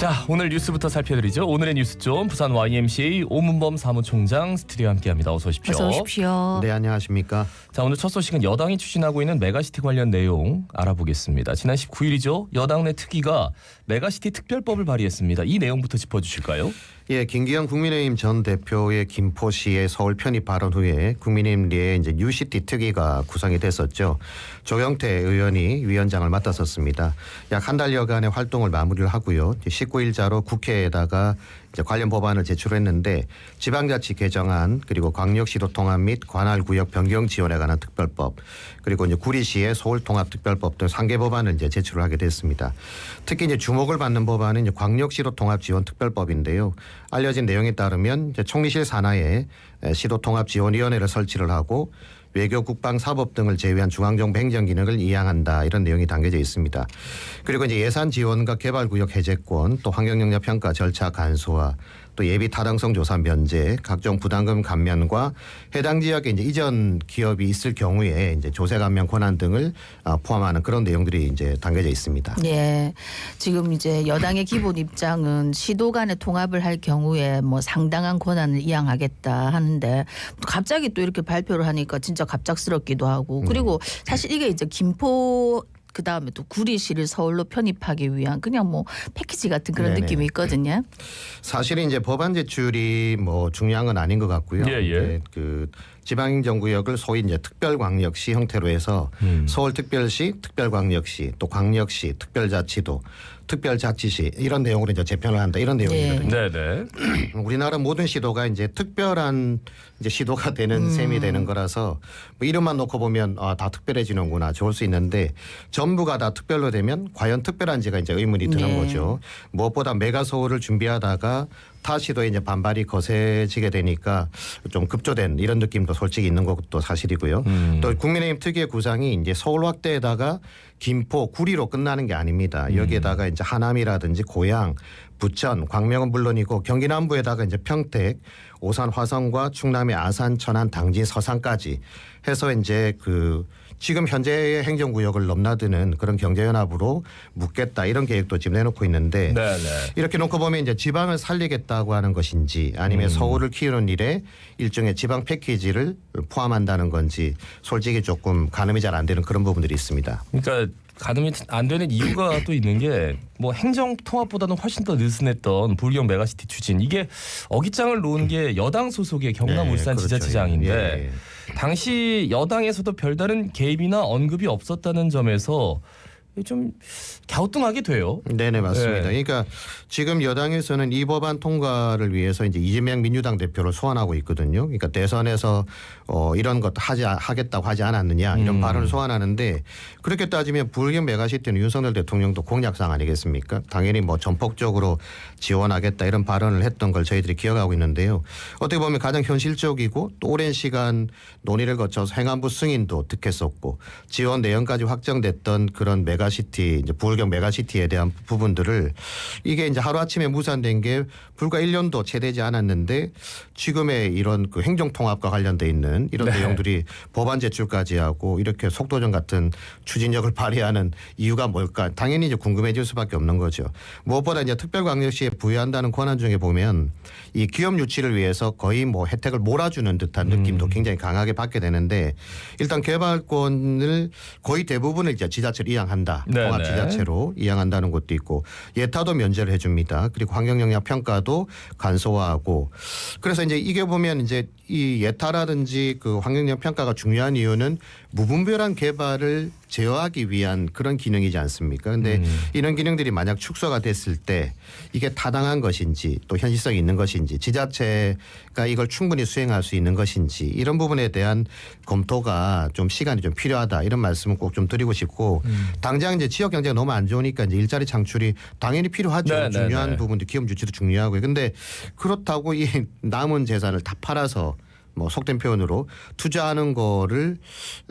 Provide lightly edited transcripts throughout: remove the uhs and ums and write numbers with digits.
자, 오늘 뉴스부터 살펴드리죠. 오늘의 뉴스좀 부산 YMCA 오문범 사무총장 스튜디오와 함께합니다. 어서 오십시오. 어서 오십시오. 네, 안녕하십니까. 자, 오늘 첫 소식은 여당이 추진하고 있는 메가시티 관련 내용 알아보겠습니다. 지난 19일이죠. 여당 내 특위가 메가시티 특별법을 발의했습니다. 이 내용부터 짚어주실까요? 예, 김기현 국민의힘 전 대표의 김포시의 서울 편입 발언 후에 국민의힘 내에 이제 뉴시티 특위가 구성이 됐었죠. 조경태 의원이 위원장을 맡았었습니다. 약 한 달여간의 활동을 마무리를 하고요. 19일자로 국회에다가 이제 관련 법안을 제출했는데 지방자치 개정안 그리고 광역시도 통합 및 관할구역 변경 지원에 관한 특별법 그리고 이제 구리시의 서울통합특별법 등 3개 법안을 이제 제출을 하게 됐습니다. 특히 이제 주목을 받는 법안은 이제 광역시도 통합지원특별법인데요. 알려진 내용에 따르면 이제 총리실 산하에 시도통합지원위원회를 설치를 하고 외교, 국방, 사법 등을 제외한 중앙정부 행정 기능을 이양한다 이런 내용이 담겨져 있습니다. 그리고 이제 예산 지원과 개발구역 해제권, 또 환경영향 평가 절차 간소화, 또 예비 타당성 조사 면제, 각종 부담금 감면과 해당 지역에 이제 이전 기업이 있을 경우에 이제 조세 감면 권한 등을 포함하는 그런 내용들이 이제 담겨져 있습니다. 예, 지금 이제 여당의 기본 입장은 시도 간에 통합을 할 경우에 뭐 상당한 권한을 이양하겠다 하는데 갑자기 또 이렇게 발표를 하니까 진짜 갑작스럽기도 하고 그리고 사실 이게 이제 김포 그다음에 또 구리시를 서울로 편입하기 위한 그냥 뭐 패키지 같은 그런 네네. 느낌이 있거든요. 사실은 이제 법안 제출이 뭐 중요한 건 아닌 것 같고요. 예, 예. 이제 그 지방행정구역을 소위 이제 특별광역시 형태로 해서 서울특별시, 특별광역시, 또 광역시, 특별자치도, 특별자치시 이런 내용으로 이제 재편을 한다 이런 내용이거든요. 네네. 우리나라 모든 시도가 이제 특별한 이제 시도가 되는 셈이 되는 거라서 뭐 이름만 놓고 보면 다 특별해지는구나 좋을 수 있는데 전부가 다 특별로 되면 과연 특별한지가 이제 의문이 드는 네. 거죠. 무엇보다 메가 서울을 준비하다가 타 시도에 이제 반발이 거세지게 되니까 좀 급조된 이런 느낌도 솔직히 있는 것도 사실이고요. 또 국민의힘 특유의 구상이 이제 서울 확대에다가 김포, 구리로 끝나는 게 아닙니다. 여기에다가 이제 하남이라든지 고양, 부천, 광명은 물론이고 경기 남부에다가 이제 평택, 오산, 화성과 충남의 아산, 천안, 당진, 서산까지 해서 이제 그 지금 현재의 행정구역을 넘나드는 그런 경제연합으로 묶겠다 이런 계획도 지금 내놓고 있는데 네네. 이렇게 놓고 보면 이제 지방을 살리겠다고 하는 것인지 아니면 서울을 키우는 일에 일종의 지방 패키지를 포함한다는 건지 솔직히 조금 가늠이 잘 안 되는 그런 부분들이 있습니다. 그러니까 가늠이 안 되는 이유가 또 있는 게 뭐 행정 통합보다는 훨씬 더 느슨했던 불경 메가시티 추진 이게 어깃장을 놓은 게 여당 소속의 경남 네, 울산 그렇죠. 지자체장인데 예. 당시 여당에서도 별다른 개입이나 언급이 없었다는 점에서 좀 갸우뚱하게 돼요. 네네 맞습니다. 네. 그러니까 지금 여당에서는 이 법안 통과를 위해서 이제 이재명 민주당 대표를 소환하고 있거든요. 그러니까 대선에서 이런 것 하겠다고 하지 않았느냐 이런 발언을 소환하는데 그렇게 따지면 불경 메가시티는 윤석열 대통령도 공약상 아니겠습니까? 당연히 뭐 전폭적으로 지원하겠다 이런 발언을 했던 걸 저희들이 기억하고 있는데요. 어떻게 보면 가장 현실적이고 또 오랜 시간 논의를 거쳐서 행안부 승인도 득했었고 지원 내용까지 확정됐던 그런 메가시티 이제 부울경 메가시티에 대한 부분들을 이게 이제 하루아침에 무산된 게 불과 1년도 채 되지 않았는데 지금의 이런 그 행정통합과 관련돼 있는 이런 네. 내용들이 법안 제출까지 하고 이렇게 속도전 같은 추진력을 발휘하는 이유가 뭘까 당연히 이제 궁금해질 수밖에 없는 거죠. 무엇보다 이제 특별광역시에 부여한다는 권한 중에 보면 이 기업 유치를 위해서 거의 뭐 혜택을 몰아주는 듯한 느낌도 굉장히 강하게 받게 되는데 일단 개발권을 거의 대부분을 이제 지자체로 이양한다. 네네. 통합지자체로 이양한다는 것도 있고 예타도 면제를 해줍니다. 그리고 환경영향 평가도 간소화하고 그래서 이제 이게 보면 이제 이 예타라든지 그 환경영향 평가가 중요한 이유는 무분별한 개발을 제어하기 위한 그런 기능이지 않습니까? 근데 이런 기능들이 만약 축소가 됐을 때 이게 타당한 것인지 또 현실성이 있는 것인지 지자체가 이걸 충분히 수행할 수 있는 것인지 이런 부분에 대한 검토가 좀 시간이 좀 필요하다 이런 말씀을 꼭 좀 드리고 싶고 당장 이제 지역 경제가 너무 안 좋으니까 이제 일자리 창출이 당연히 필요하죠. 네, 중요한 네, 네. 부분도 기업 유치도 중요하고요. 근데 그렇다고 이 남은 재산을 다 팔아서 뭐 속된 표현으로 투자하는 거를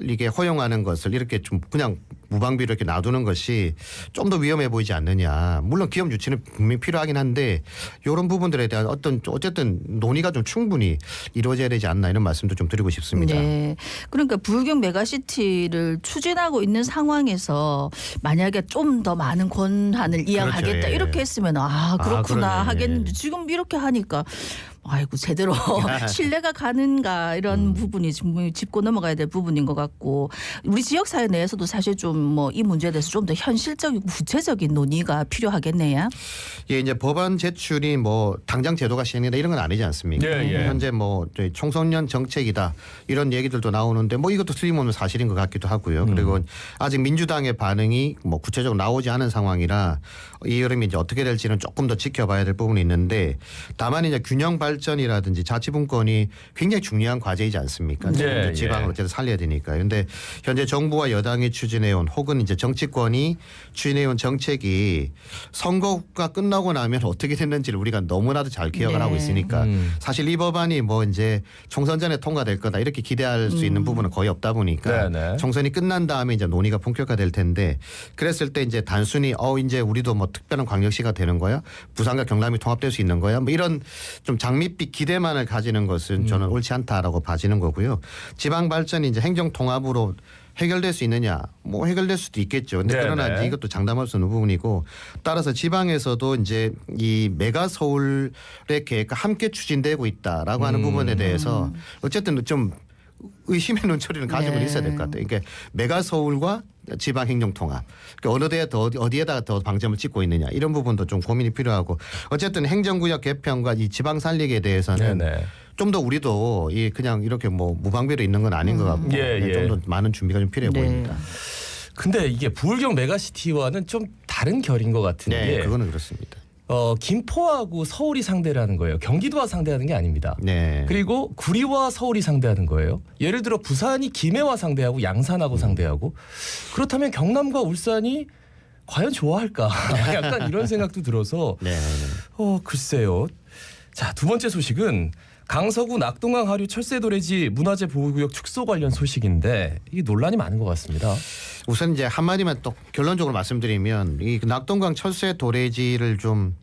이게 허용하는 것을 이렇게 좀 그냥 무방비로 이렇게 놔두는 것이 좀 더 위험해 보이지 않느냐. 물론 기업 유치는 분명히 필요하긴 한데 이런 부분들에 대한 어쨌든 논의가 좀 충분히 이루어져야 되지 않나 이런 말씀도 좀 드리고 싶습니다. 네. 그러니까 불경 메가시티를 추진하고 있는 상황에서 만약에 좀 더 많은 권한을 이양하겠다 그렇죠. 예. 이렇게 했으면 그렇구나 그러네. 하겠는데 지금 이렇게 하니까 아이고 제대로 신뢰가 가는가 이런 부분이 지금 짚고 넘어가야 될 부분인 것 같고 우리 지역사회 내에서도 사실 좀 뭐 이 문제에 대해서 좀 더 현실적이고 구체적인 논의가 필요하겠네요. 예, 이제 법안 제출이 뭐 당장 제도가 시행된다 이런 건 아니지 않습니까? 예, 예. 현재 뭐 저희 청소년 정책이다 이런 얘기들도 나오는데 뭐 이것도 틀림없는 사실인 것 같기도 하고요. 그리고 아직 민주당의 반응이 뭐 구체적으로 나오지 않은 상황이라 이 흐름이 이제 어떻게 될지는 조금 더 지켜봐야 될 부분이 있는데 다만 이제 균형 발전이라든지 자치분권이 굉장히 중요한 과제이지 않습니까? 예, 지방을 예. 어쨌든 살려야 되니까. 그런데 현재 정부와 여당이 추진해온 혹은 이제 정치권이 추진해온 정책이 선거가 끝나고 나면 어떻게 됐는지를 우리가 너무나도 잘 기억을 네. 하고 있으니까 사실 이 법안이 뭐 이제 총선 전에 통과될 거다 이렇게 기대할 수 있는 부분은 거의 없다 보니까 네, 네. 총선이 끝난 다음에 이제 논의가 본격화될 텐데 그랬을 때 이제 단순히 이제 우리도 뭐 특별한 광역시가 되는 거야 부산과 경남이 통합될 수 있는 거야 뭐 이런 좀 장밋빛 기대만을 가지는 것은 저는 옳지 않다라고 봐지는 거고요. 지방 발전이 이제 행정 통합으로 해결될 수 있느냐? 뭐 해결될 수도 있겠죠. 근데 네, 그러나 네. 이제 이것도 장담할 수 없는 부분이고 따라서 지방에서도 이제 이 메가 서울의 계획과 함께 추진되고 있다라고 하는 부분에 대해서 어쨌든 좀 의심의 눈초리는 가지고 네. 있어야 될 것 같아요. 그러니까 메가 서울과 지방 행정 통합. 그러니까 어느 데에 더 어디에다가 더 방점을 찍고 있느냐 이런 부분도 좀 고민이 필요하고 어쨌든 행정구역 개편과 이 지방 살리기에 대해서는 네네. 좀 더 우리도 이 그냥 이렇게 뭐 무방비로 있는 건 아닌 것 같고 예, 예. 좀 더 많은 준비가 좀 필요해 네. 보입니다. 근데 이게 부울경 메가시티와는 좀 다른 결인 것 같은 네, 게 그거는 그렇습니다. 김포하고 서울이 상대를 하는 거예요. 경기도와 상대하는 게 아닙니다. 네. 그리고 구리와 서울이 상대하는 거예요. 예를 들어 부산이 김해와 상대하고 양산하고 상대하고 그렇다면 경남과 울산이 과연 좋아할까? 약간 이런 생각도 들어서 네. 글쎄요. 자, 두 번째 소식은 강서구 낙동강 하류 철새도래지 문화재 보호구역 축소 관련 소식인데 이게 논란이 많은 것 같습니다. 우선 이제 한마디만 또 결론적으로 말씀드리면 이 낙동강 철새 도래지를 좀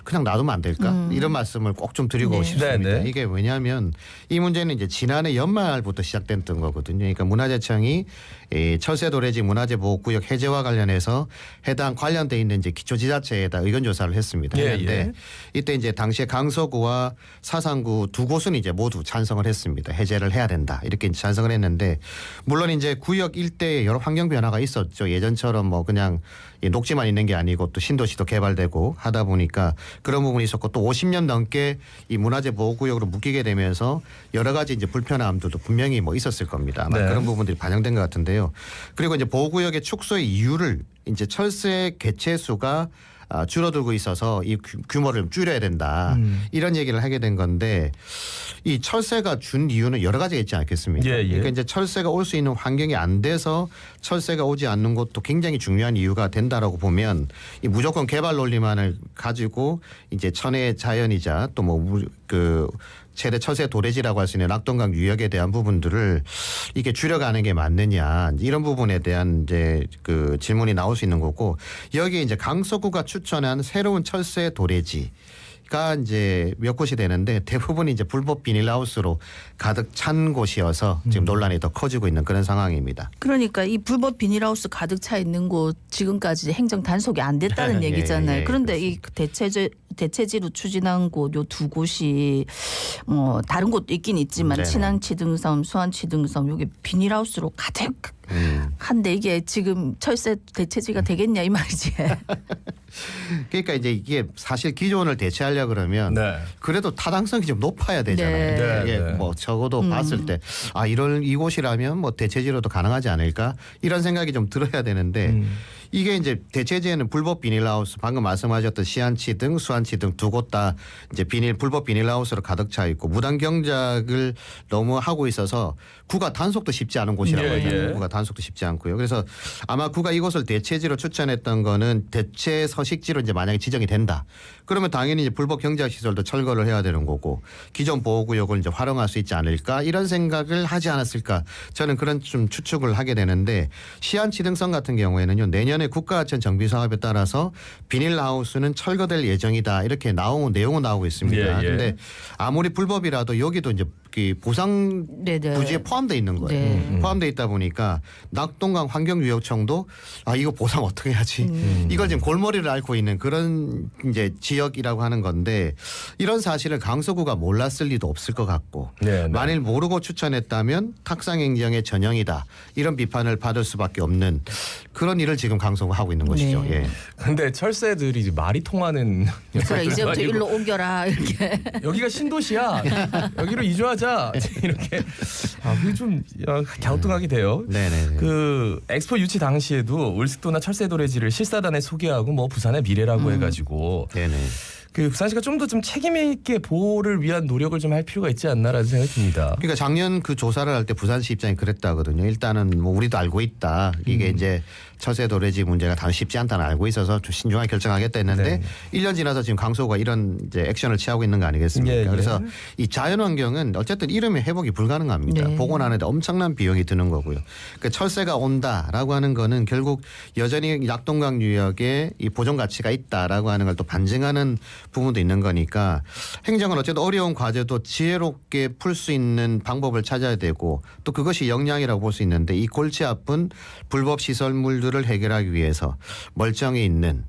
그냥 놔두면 안 될까 이런 말씀을 꼭 좀 드리고 네. 싶습니다. 네, 네. 이게 왜냐하면 이 문제는 이제 지난해 연말부터 시작됐던 거거든요. 그러니까 문화재청이 이 철새 도래지 문화재 보호구역 해제와 관련해서 해당 관련돼 있는 이제 기초지자체에다 의견 조사를 했습니다. 예, 그런데 예. 이때 이제 당시에 강서구와 사상구 두 곳은 이제 모두 찬성을 했습니다. 해제를 해야 된다 이렇게 찬성을 했는데 물론 이제 구역 일대에 여러 환경 변화가 있었죠. 예전처럼 뭐 그냥 이 녹지만 있는 게 아니고 또 신도시도 개발되고 하다 보니까 그런 부분이 있었고 또 50년 넘게 이 문화재 보호구역으로 묶이게 되면서 여러 가지 이제 불편함들도 분명히 뭐 있었을 겁니다. 아마 네. 그런 부분들이 반영된 것 같은데요. 그리고 이제 보호구역의 축소의 이유를 이제 철새 개체 수가 줄어들고 있어서 이 규모를 좀 줄여야 된다. 이런 얘기를 하게 된 건데 이 철새가 준 이유는 여러 가지가 있지 않겠습니까? 예, 예. 그러니까 이제 철새가 올 수 있는 환경이 안 돼서 철새가 오지 않는 것도 굉장히 중요한 이유가 된다라고 보면 이 무조건 개발 논리만을 가지고 이제 천혜의 자연이자 또 뭐 그 최대 철새 도래지라고 할 수 있는 낙동강 유역에 대한 부분들을 이게 줄여가는 게 맞느냐 이런 부분에 대한 이제 그 질문이 나올 수 있는 거고 여기에 이제 강서구가 추천한 새로운 철새 도래지. 가 이제 몇 곳이 되는데 대부분이 이제 불법 비닐하우스로 가득 찬 곳이어서 지금 논란이 더 커지고 있는 그런 상황입니다. 그러니까 이 불법 비닐하우스 가득 차 있는 곳 지금까지 행정 단속이 안 됐다는 예, 얘기잖아요. 예, 그런데 이 대체지로 추진한 곳 요 두 곳이 다른 곳도 있긴 있지만 네네. 친항치등섬, 수안치등섬 여기 비닐하우스로 가득 한데 이게 지금 철새 대체지가 되겠냐 이 말이지. 그러니까 이제 이게 사실 기존을 대체하려 그러면 네. 그래도 타당성이 좀 높아야 되잖아요. 네. 이게 네. 뭐 적어도 봤을 때 이곳이라면 뭐 대체지로도 가능하지 않을까 이런 생각이 좀 들어야 되는데 이게 이제 대체제는 불법 비닐하우스 방금 말씀하셨던 시안치 등 수안치 등 두 곳 다 이제 불법 비닐하우스로 가득 차 있고 무단 경작을 너무 하고 있어서 구가 단속도 쉽지 않은 곳이라고 하잖아요. 구가 단속도 쉽지 않고요. 그래서 아마 구가 이곳을 대체지로 추천했던 거는 대체 서식지로 이제 만약에 지정이 된다. 그러면 당연히 이제 불법 경작 시설도 철거를 해야 되는 거고 기존 보호구역을 이제 활용할 수 있지 않을까 이런 생각을 하지 않았을까 저는 그런 좀 추측을 하게 되는데 시안치등성 같은 경우에는요 내년에 국가하천 정비 사업에 따라서 비닐하우스는 철거될 예정이다 이렇게 내용은 나오고 있습니다. 그런데 아무리 불법이라도 여기도 이제 보상 부지에 포함되어 있는 거예요. 네. 포함되어 있다 보니까 낙동강 환경유역청도 이거 보상 어떻게 해야지 이걸 지금 골머리를 앓고 있는 그런 이제 지역이라고 하는 건데 이런 사실을 강서구가 몰랐을 리도 없을 것 같고 만일 모르고 추천했다면 탁상행정의 전형이다 이런 비판을 받을 수밖에 없는 그런 일을 지금 강서구가 하고 있는 것이죠. 네. 예. 근데 철새들이 이제 말이 통하는 그래 이제부터 일로 옮겨라 이렇게. 여기가 신도시야. 여기로 이주하자. 이렇게 그게 좀 갸우뚱하게 돼요. 네네. 그 엑스포 유치 당시에도 울스도나 철새도래지를 실사단에 소개하고 뭐 부산의 미래라고 해가지고 네네. 그 부산시가 좀 더 좀 책임 있게 보호를 위한 노력을 좀 할 필요가 있지 않나라는 생각이 듭니다. 그러니까 작년 그 조사를 할 때 부산시 입장이 그랬다거든요. 일단은 뭐 우리도 알고 있다. 이게 이제 철새도래지 문제가 단 쉽지 않다는 알고 있어서 좀 신중하게 결정하겠다 했는데 1년 지나서 지금 강서구가 이런 이제 액션을 취하고 있는 거 아니겠습니까? 그래서 이 자연환경은 어쨌든 이름의 회복이 불가능합니다. 복원하는데 엄청난 비용이 드는 거고요. 그러니까 철새가 온다라고 하는 거는 결국 여전히 낙동강 유역에 이 보존 가치가 있다라고 하는 걸 또 반증하는 부분도 있는 거니까 행정은 어쨌든 어려운 과제도 지혜롭게 풀 수 있는 방법을 찾아야 되고 또 그것이 역량이라고 볼 수 있는데 이 골치 아픈 불법 시설물들을 해결하기 위해서 멀쩡히 있는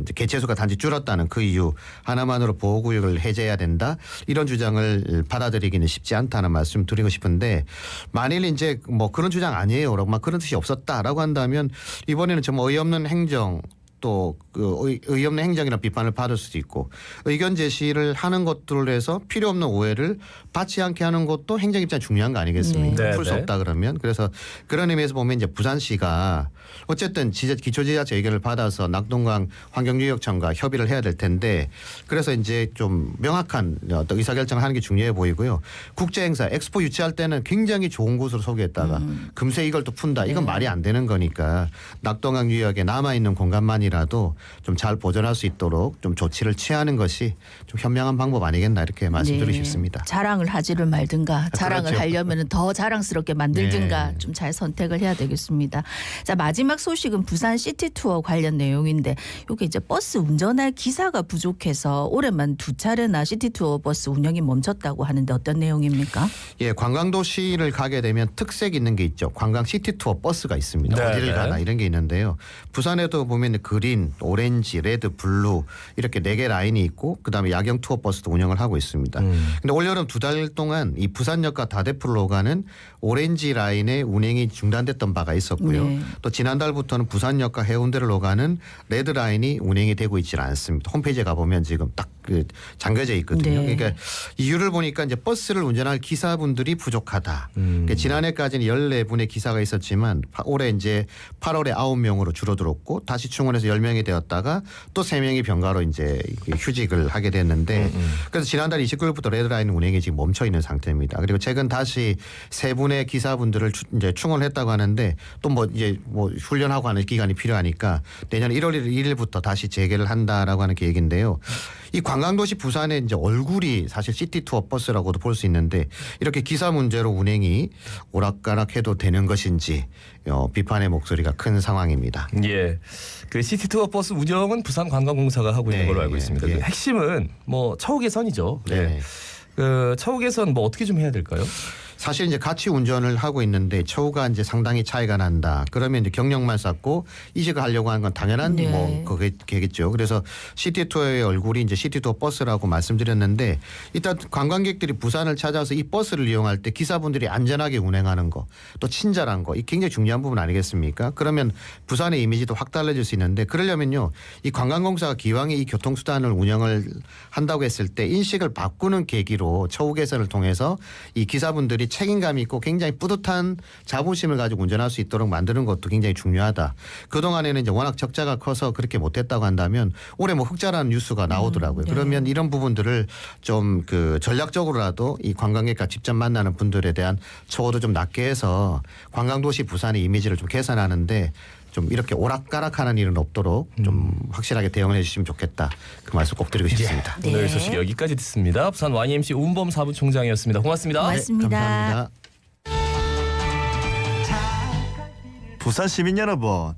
이제 개체수가 단지 줄었다는 그 이유 하나만으로 보호구역을 해제해야 된다 이런 주장을 받아들이기는 쉽지 않다는 말씀 드리고 싶은데 만일 이제 뭐 그런 주장 아니에요라고 막 그런 뜻이 없었다라고 한다면 이번에는 좀 어이없는 행정 또 그 의없는 행정이라는 비판을 받을 수도 있고 의견 제시를 하는 것들을 해서 필요 없는 오해를 받지 않게 하는 것도 행정 입장 중요한 거 아니겠습니까? 풀 수 없다 그러면 그래서 그런 의미에서 보면 이제 부산시가 어쨌든 기초지자체 의견을 받아서 낙동강 환경유역청과 협의를 해야 될 텐데 그래서 이제 좀 명확한 어떤 의사결정을 하는 게 중요해 보이고요. 국제행사 엑스포 유치할 때는 굉장히 좋은 곳으로 소개했다가 금세 이걸 또 푼다. 이건 말이 안 되는 거니까 낙동강 유역에 남아있는 공간만이라도 좀 잘 보존할 수 있도록 좀 조치를 취하는 것이 좀 현명한 방법 아니겠나 이렇게 말씀드리고 싶습니다. 자랑을 하지를 말든가 자랑을 그렇죠. 하려면 더 자랑스럽게 만들든가 좀 잘 선택을 해야 되겠습니다. 자 마지막 소식은 부산 시티투어 관련 내용인데 이게 이제 버스 운전할 기사가 부족해서 올해만 2차례나 시티투어 버스 운영이 멈췄다고 하는데 어떤 내용입니까? 예, 관광도시를 가게 되면 특색 있는 게 있죠. 관광 시티투어 버스가 있습니다. 어디를 가나 이런 게 있는데요. 부산에도 보면 그린, 오렌지, 레드, 블루 이렇게 4개 라인이 있고 그다음에 야경 투어 버스도 운영을 하고 있습니다. 근데 올여름 2달 동안 이 부산역과 다대풀로 가는 오렌지 라인의 운행이 중단됐던 바가 있었고요. 또 지난달부터는 부산역과 해운대를 오가는 레드 라인이 운행이 되고 있지는 않습니다. 홈페이지에 가보면 지금 딱 그 잠겨져 있거든요. 그러니까 이유를 보니까 이제 버스를 운전할 기사분들이 부족하다. 그러니까 지난해까지는 14분의 기사가 있었지만 올해 이제 8월에 9명으로 줄어들었고 다시 충원해서 10명이 되었다가 또 3명이 병가로 이제 휴직을 하게 됐는데 그래서 지난달 29일부터 레드라인 운행이 지금 멈춰 있는 상태입니다. 그리고 최근 다시 3분의 기사분들을 이제 충원했다고 하는데 또 뭐 이제 뭐 훈련하고 하는 기간이 필요하니까 내년 1월 1일부터 다시 재개를 한다라고 하는 계획인데요. 이 관광도시 부산의 이제 얼굴이 사실 시티투어 버스라고도 볼 수 있는데 이렇게 기사 문제로 운행이 오락가락해도 되는 것인지 비판의 목소리가 큰 상황입니다. 예, 그 시티투어 버스 운영은 부산관광공사가 하고 있는 걸로 알고 있습니다. 그 핵심은 뭐 처우 개선이죠. 네. 그 처우 개선 뭐 어떻게 좀 해야 될까요? 사실 이제 같이 운전을 하고 있는데 처우가 이제 상당히 차이가 난다. 그러면 이제 경력만 쌓고 이직을 하려고 하는 건 당연한 뭐 그게겠죠. 그래서 시티투어의 얼굴이 이제 시티투어 버스라고 말씀드렸는데 일단 관광객들이 부산을 찾아서 이 버스를 이용할 때 기사분들이 안전하게 운행하는 거, 또 친절한 거, 이 굉장히 중요한 부분 아니겠습니까? 그러면 부산의 이미지도 확 달라질 수 있는데 그러려면요, 이 관광공사가 기왕에 이 교통수단을 운영을 한다고 했을 때 인식을 바꾸는 계기로 처우 개선을 통해서 이 기사분들이 책임감 있고 굉장히 뿌듯한 자부심을 가지고 운전할 수 있도록 만드는 것도 굉장히 중요하다. 그동안에는 이제 워낙 적자가 커서 그렇게 못했다고 한다면 올해 뭐 흑자라는 뉴스가 나오더라고요. 네. 그러면 이런 부분들을 좀 그 전략적으로라도 이 관광객과 직접 만나는 분들에 대한 처우도 좀 낮게 해서 관광도시 부산의 이미지를 좀 개선하는데 좀 이렇게 오락가락하는 일은 없도록 좀 확실하게 대응을 해주시면 좋겠다. 그 말씀 꼭 드리고 싶습니다. 네. 오늘 소식 여기까지 듣습니다. 부산 YMC 운범 사부총장이었습니다. 고맙습니다. 고맙습니다. 감사합니다. 부산 시민 여러분,